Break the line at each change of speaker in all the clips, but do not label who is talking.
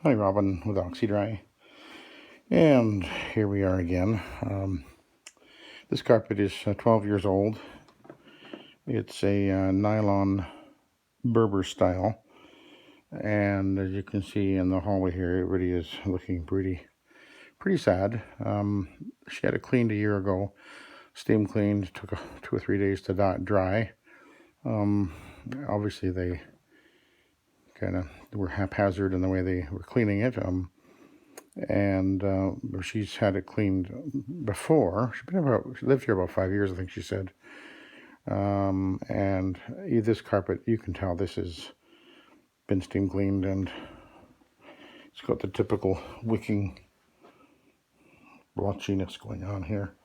Hi, Robin with Oxy-Dry, and here we are again. This carpet is 12 years old. It's a nylon berber style, and as you can see in the hallway here, it really is looking pretty sad. She had it cleaned a year ago, steam cleaned. Took 2 or 3 days to dry. Obviously, they kind of were haphazard in the way they were cleaning it. And she's had it cleaned before. She lived here about 5 years, I think she said. And this carpet, you can tell this has been steam cleaned, and it's got the typical wicking blotchiness going on here.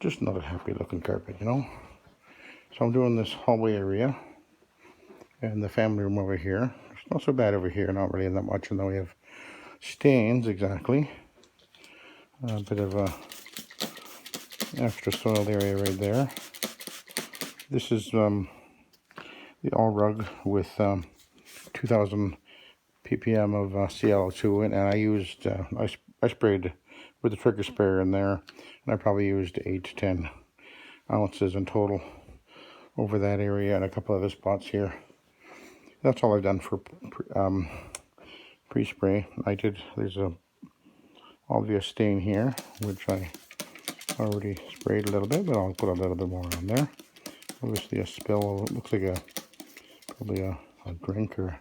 Just not a happy looking carpet, you know. So I'm doing this hallway area and the family room over here. It's not so bad over here, not really that much in the way of stains exactly. A bit of a extra soiled area right there. This is the all rug with 2000 ppm of ClO2 in, and I used I sprayed with the trigger sprayer in there, and I probably used 8 to 10 ounces in total over that area and a couple other spots here. That's all I've done for pre-spray. There's a obvious stain here, which I already sprayed a little bit, but I'll put a little bit more on there. Obviously a spill, it looks like probably a drink or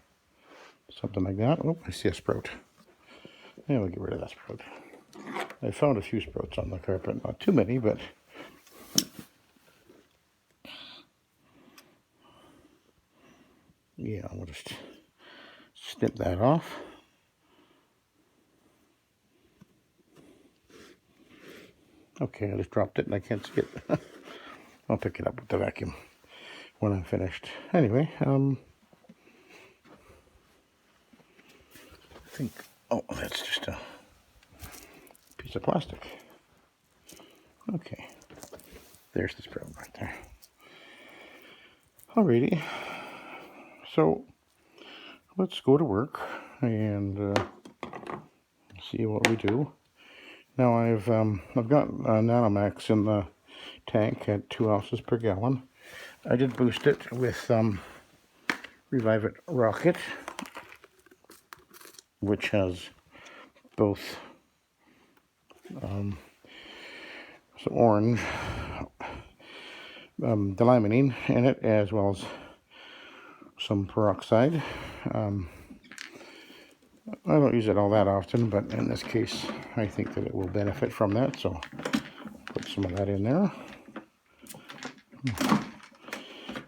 something like that. Oh, I see a sprout. Yeah, we'll get rid of that sprout. I found a few sprouts on the carpet, not too many, but yeah, we'll just snip that off. Okay, I just dropped it and I can't see it. I'll pick it up with the vacuum when I'm finished. Anyway, I think, oh, that's just a piece of plastic. Okay, there's the sprout right there. Alrighty, so let's go to work and see what we do. Now I've got Nanomax in the tank at 2 ounces per gallon. I did boost it with Revive It Rocket, which has both some orange delimonene in it, as well as some peroxide. I don't use it all that often, but in this case I think that it will benefit from that, so put some of that in there.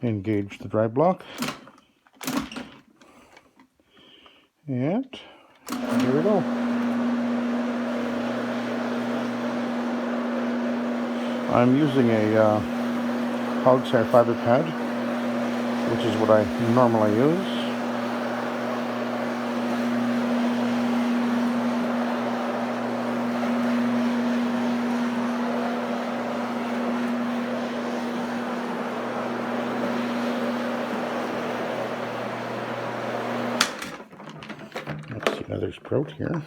Engage the dry block, and here we go. I'm using a Oxy-Dry fiber pad, which is what I normally use. Let's see another sprout here.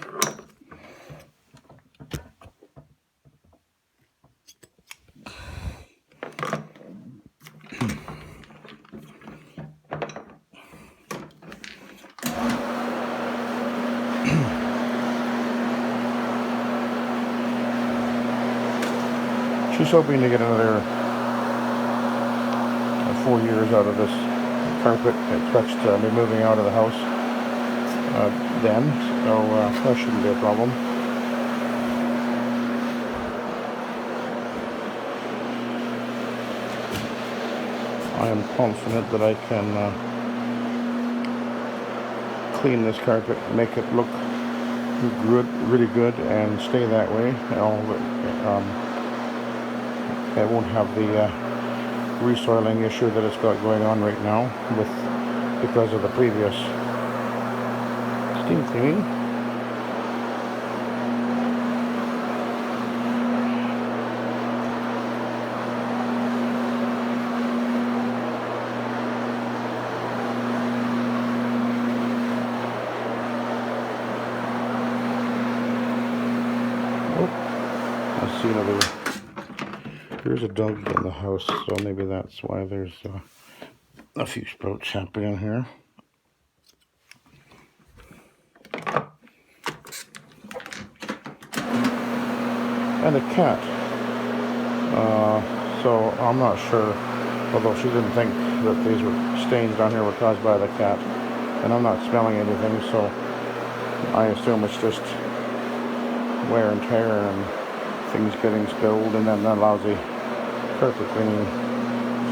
She's hoping to get another 4 years out of this carpet. Expects to be moving out of the house then, so that shouldn't be a problem. I am confident that I can clean this carpet, make it look good, really good, and stay that way. It won't have the resoiling issue that it's got going on right now because of the previous steam cleaning. another. There's a dog in the house, so maybe that's why there's a few sprouts happening here. And a cat. So I'm not sure, although she didn't think that these stains down here were caused by the cat. And I'm not smelling anything, so I assume it's just wear and tear and things getting spilled, and then that lousy carpet cleaning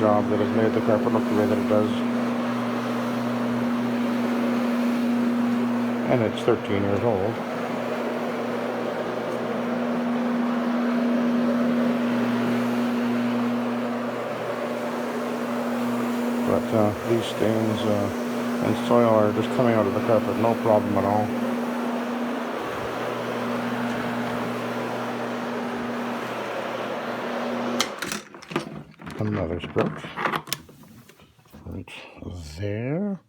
job that has made the carpet look the way that it does. And it's 13 years old. But these stains and soil are just coming out of the carpet, no problem at all. Another sprout right there.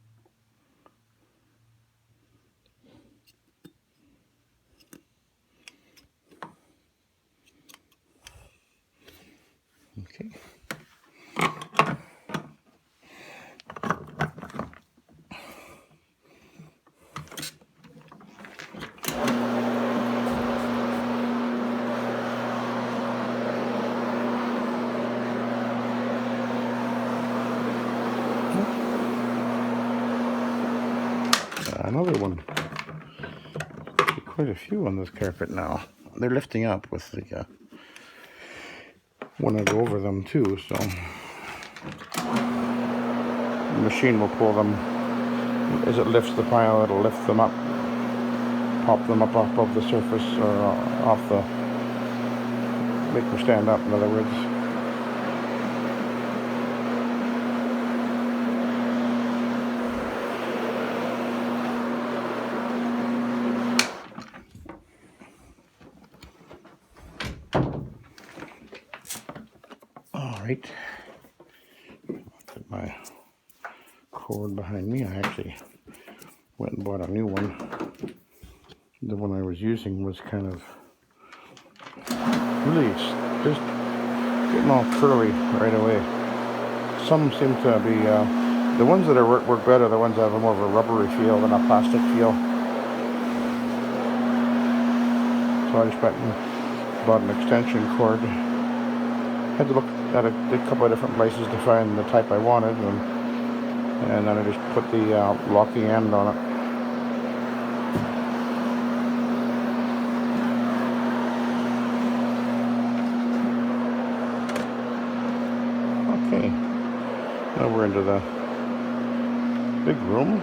Okay. Another one. Quite a few on this carpet now. They're lifting up with the when I go over them too, so the machine will pull them as it lifts the pile. It'll lift them up, pop them up off of the surface, or off the, make them stand up, in other words. Right, put my cord behind me. I actually went and bought a new one. The one I was using was kind of really just getting all curly right away. Some seem to be the ones that work better are the ones that have more of a rubbery feel than a plastic feel. So I just went and bought an extension cord. Had to look at a couple of different places to find the type I wanted, and then I just put the locking end on it. Okay, now we're into the big room.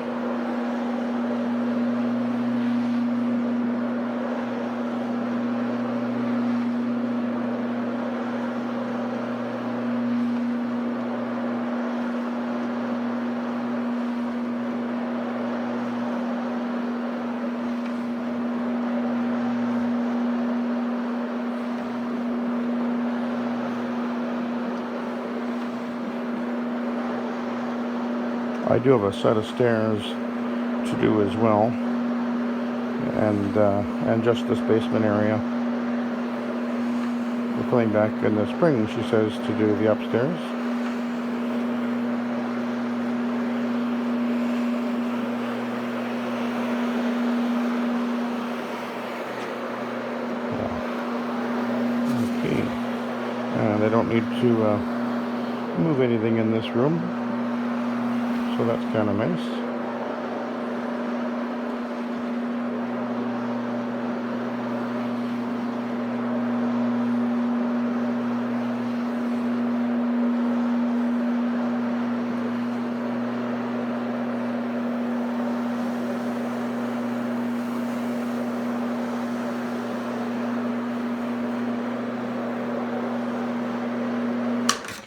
I do have a set of stairs to do as well, and just this basement area. We're coming back in the spring, she says, to do the upstairs. Okay, they don't need to move anything in this room. So that's kind of nice.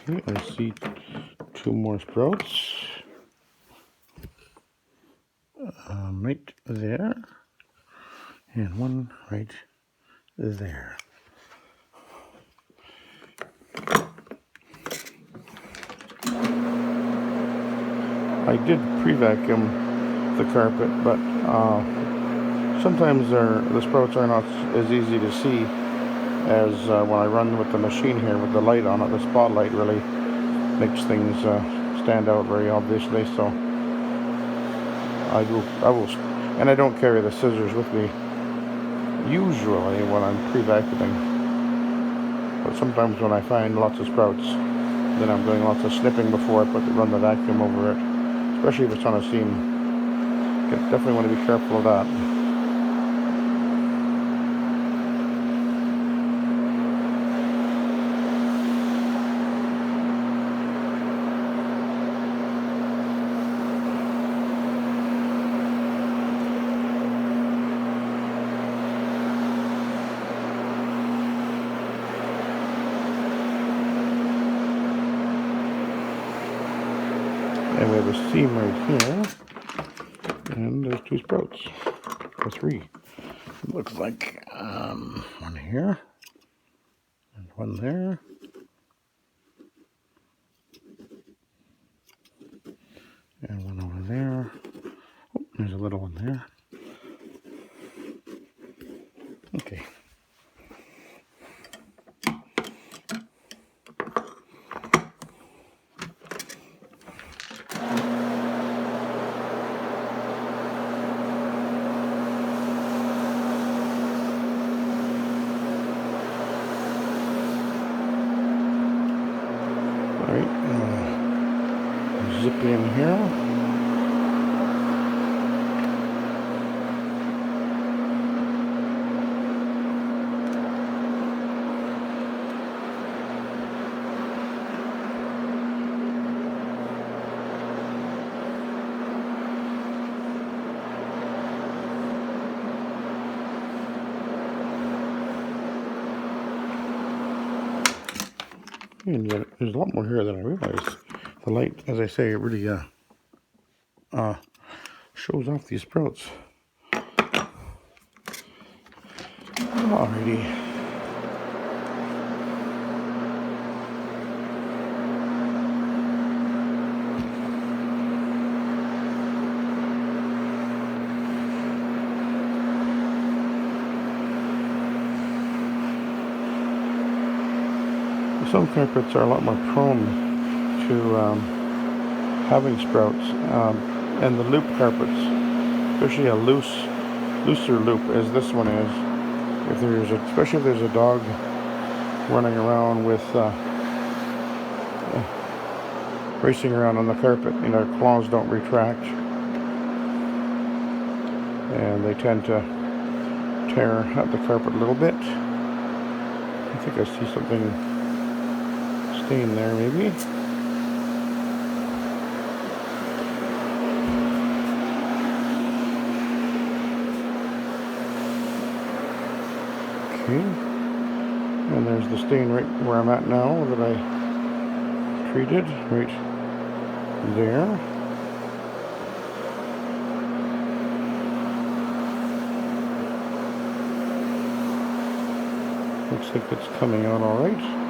Okay, I see two more sprouts. Right there, and one right there. I did pre-vacuum the carpet, but sometimes the sprouts are not as easy to see as when I run with the machine here with the light on it. The spotlight really makes things stand out very obviously. So I will, and I don't carry the scissors with me usually when I'm pre-vacuuming. But sometimes when I find lots of sprouts, then I'm doing lots of snipping before I run the vacuum over it, especially if it's on a seam. Definitely want to be careful of that. And we have a seam right here, and there's 2 sprouts, or 3. It looks like one here, and one there, and one over there. Oh, there's a little one there. Okay. Alright, zip in here. And yet, there's a lot more here than I realized. The light, as I say, it really shows off these sprouts. Alrighty. Some carpets are a lot more prone to having sprouts, and the loop carpets, especially a looser loop as this one is, especially if there's a dog running around with racing around on the carpet, their claws don't retract, and they tend to tear at the carpet a little bit. I think I see something stain there, maybe. Okay, and there's the stain right where I'm at now that I treated, right there. Looks like it's coming out all right.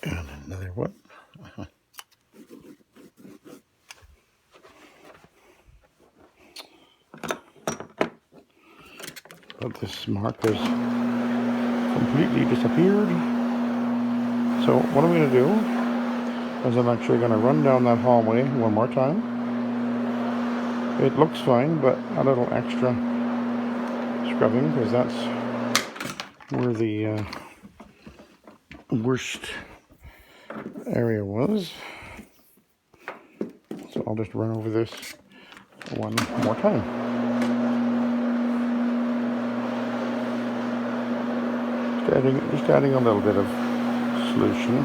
And another one. But this mark has completely disappeared. So what I'm going to do is I'm actually going to run down that hallway one more time. It looks fine, but a little extra scrubbing, because that's where the worst area was. So I'll just run over this one more time. Just adding a little bit of solution.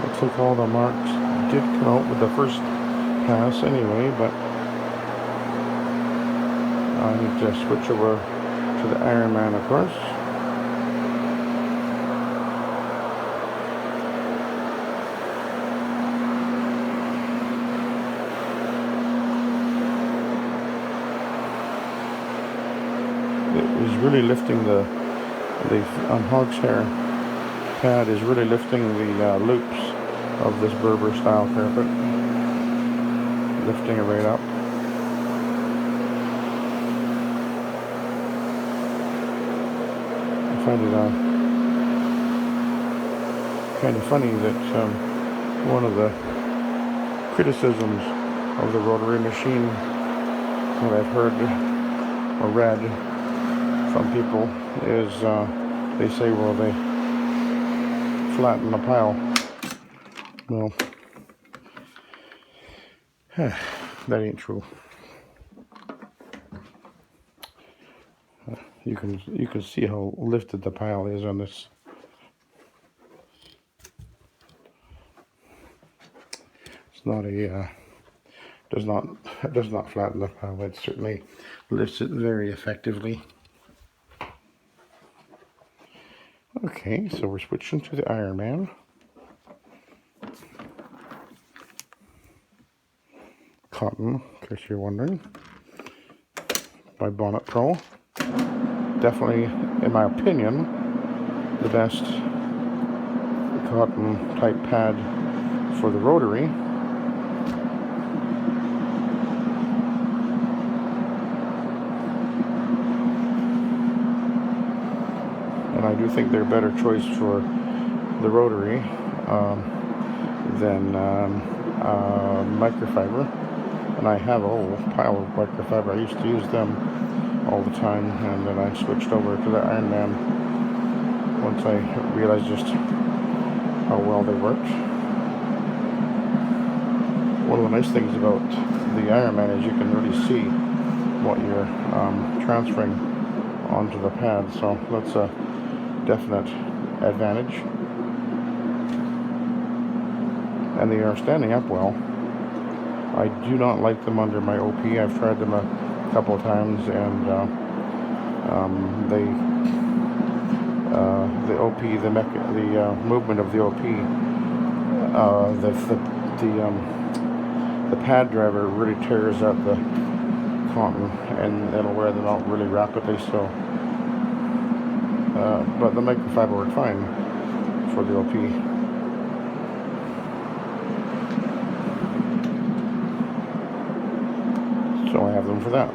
Looks like all the marks did come out with the first pass anyway, but I need to switch over to the Iron Man, of course. It is really lifting the hog's hair pad is really lifting the loops of this Berber style carpet, lifting it right up. I find it kind of funny that one of the criticisms of the rotary machine that I've heard or read from people is they say, well, they flatten the pile. Well, that ain't true. You can see how lifted the pile is on this. It's not a does not flatten the pile. It certainly lifts it very effectively. Okay, so we're switching to the Iron Man. Cotton, in case you're wondering, by Bonnet Pro. Definitely, in my opinion, the best cotton type pad for the rotary. And I do think they're a better choice for the rotary than microfiber. And I have a whole pile of microfiber. I used to use them all the time, and then I switched over to the Iron Man once I realized just how well they worked. One of the nice things about the Iron Man is you can really see what you're transferring onto the pad, so that's a definite advantage. And they are standing up well. I do not like them under my OP. I've tried them a couple of times, and the OP, the movement of the OP, the pad driver really tears up the cotton, and it'll wear them out really rapidly. So, but the microfiber worked fine for the OP. So I have them for that.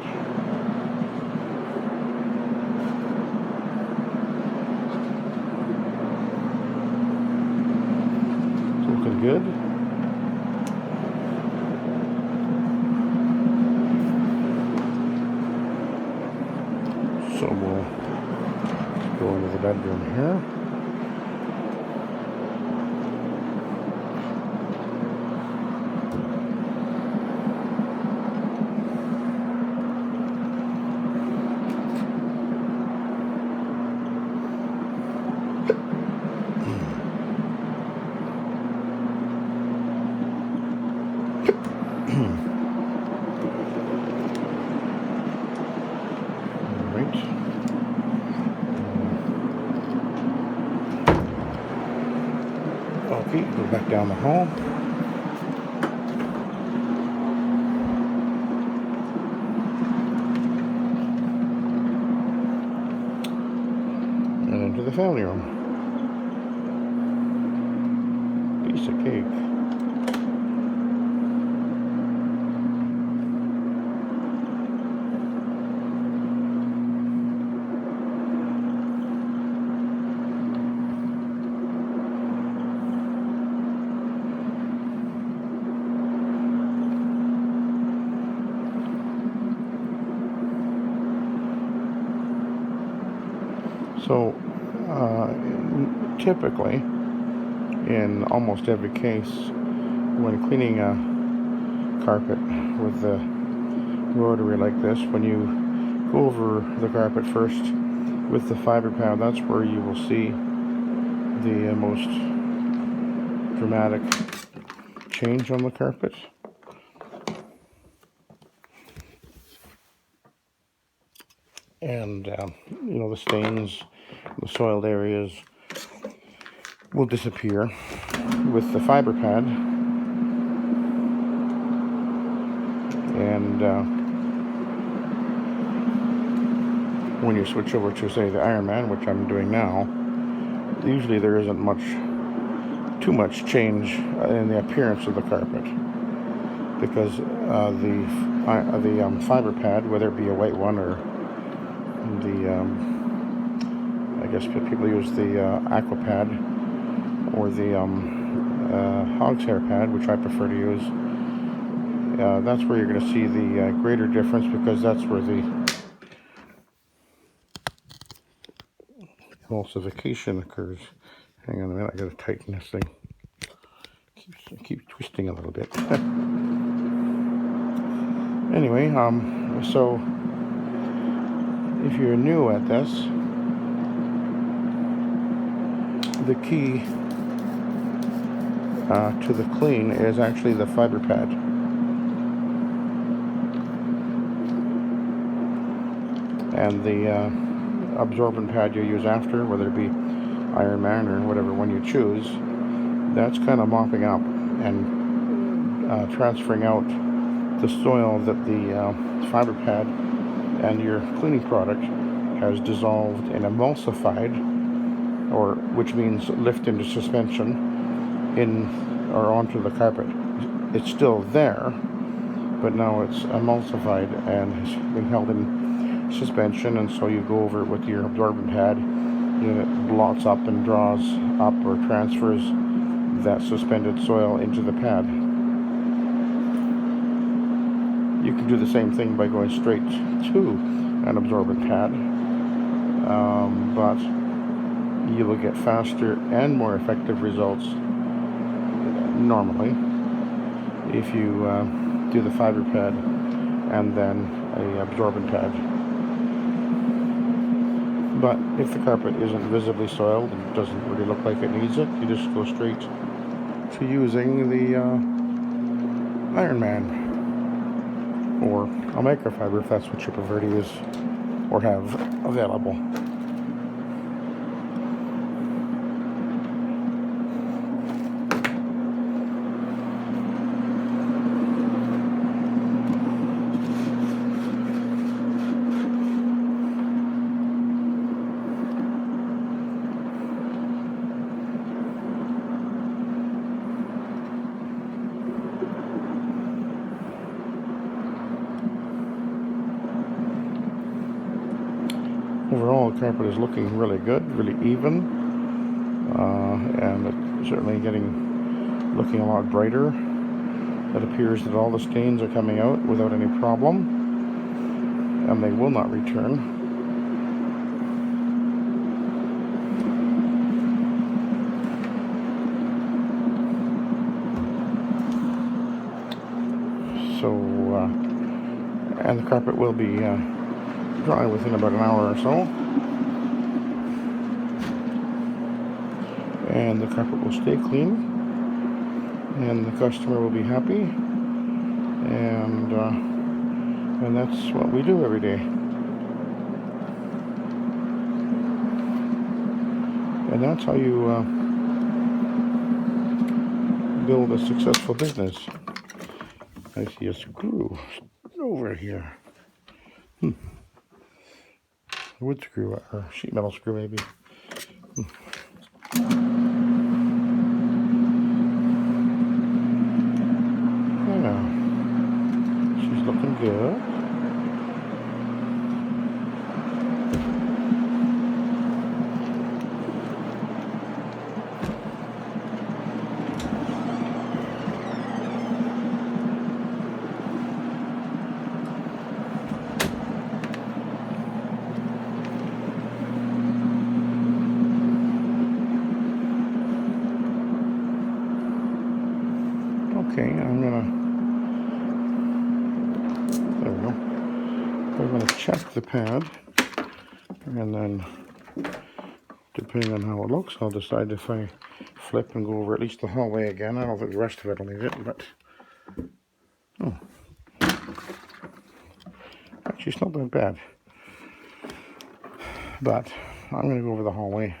It's looking good. So we'll go into the bedroom here. Okay, go back down the hall. And into the family room. Piece of cake. So typically, in almost every case, when cleaning a carpet with the rotary like this, when you go over the carpet first with the fiber pad, that's where you will see the most dramatic change on the carpet. And you know, the stains, the soiled areas will disappear with the fiber pad. And when you switch over to, say, the Iron Man, which I'm doing now, usually there isn't too much change in the appearance of the carpet, because the fiber pad, whether it be a white one or the I guess people use the aqua pad or the hog's hair pad, which I prefer to use. That's where you're going to see the greater difference, because that's where the emulsification occurs. Hang on a minute, I got to tighten this thing. Keep twisting a little bit. Anyway, so if you're new at this, the key to the clean is actually the fiber pad. And the absorbent pad you use after, whether it be Iron Man or whatever one you choose, that's kind of mopping up and transferring out the soil that the fiber pad and your cleaning product has dissolved and emulsified, or which means lift into suspension in or onto the carpet. It's still there, but now it's emulsified and has been held in suspension, and so you go over it with your absorbent pad, and it blots up and draws up or transfers that suspended soil into the pad. You can do the same thing by going straight to an absorbent pad, but you will get faster and more effective results normally if you do the fiber pad and then a absorbent pad. But if the carpet isn't visibly soiled and doesn't really look like it needs it, you just go straight to using the Iron Man or a microfiber if that's what you prefer to use or have available. Overall, the carpet is looking really good, really even, and it's certainly looking a lot brighter. It appears that all the stains are coming out without any problem, and they will not return. So, and the carpet will be dry within about an hour or so, and the carpet will stay clean, and the customer will be happy, and that's what we do every day. And that's how you build a successful business. I see a screw over here. Wood screw or sheet metal screw maybe. Yeah, she's looking good. Okay, there we go. I'm gonna check the pad, and then depending on how it looks, I'll decide if I flip and go over at least the hallway again. I don't think the rest of it will need it, but oh, actually it's not that bad. But I'm going to go over the hallway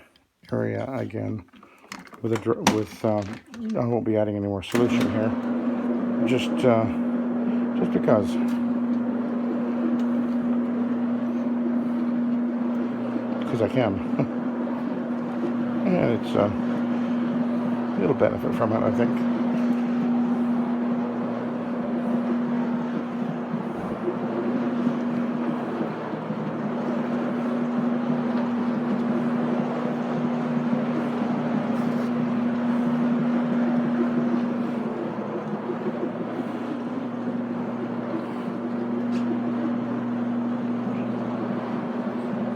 area again with I won't be adding any more solution here, just because I can, and it's it'll benefit from it, I think.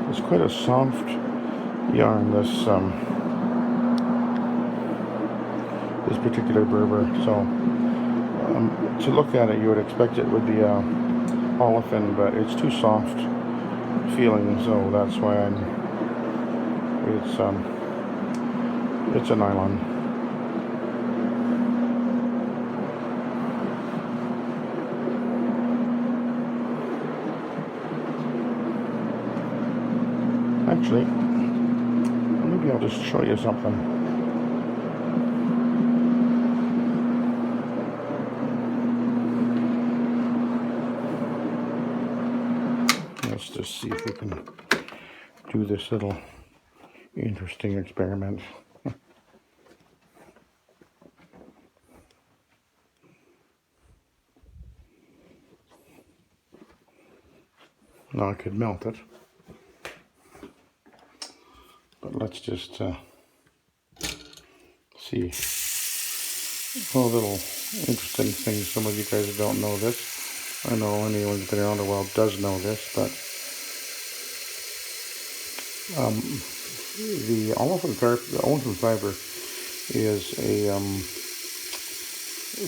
It's quite a soft yarn, this particular berber. So to look at it, you would expect it would be olefin, but it's too soft feeling, so that's why it's a nylon. Actually, maybe I'll just show you something. Let's just see if we can do this little interesting experiment. Now I could melt it, but let's just see. Well, little interesting things. Some of you guys don't know this. I know anyone that's been around the world does know this, but the olefin fiber is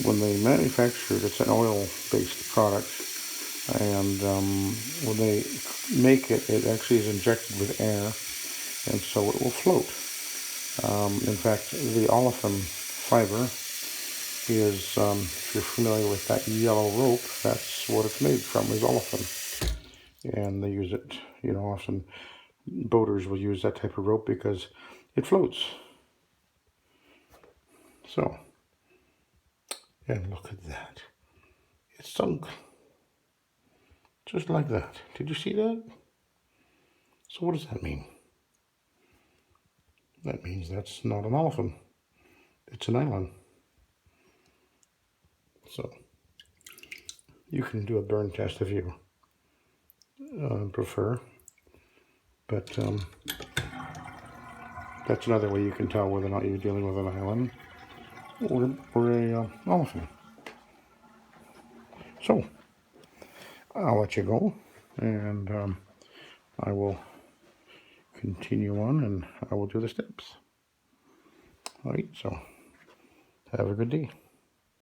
when they manufacture it, it's an oil-based product, and when they make it, it actually is injected with air, and so it will float. In fact, the olefin fiber is, if you're familiar with that yellow rope, that's what it's made from, is olefin. And they use it, often boaters will use that type of rope because it floats. So, and look at that. It sunk. Just like that. Did you see that? So what does that mean? That means that's not an olefin. It's a nylon. So, you can do a burn test if you prefer. But that's another way you can tell whether or not you're dealing with a nylon or a olefin. So, I'll let you go, and I will continue on, and I will do the steps. All right, so have a good day.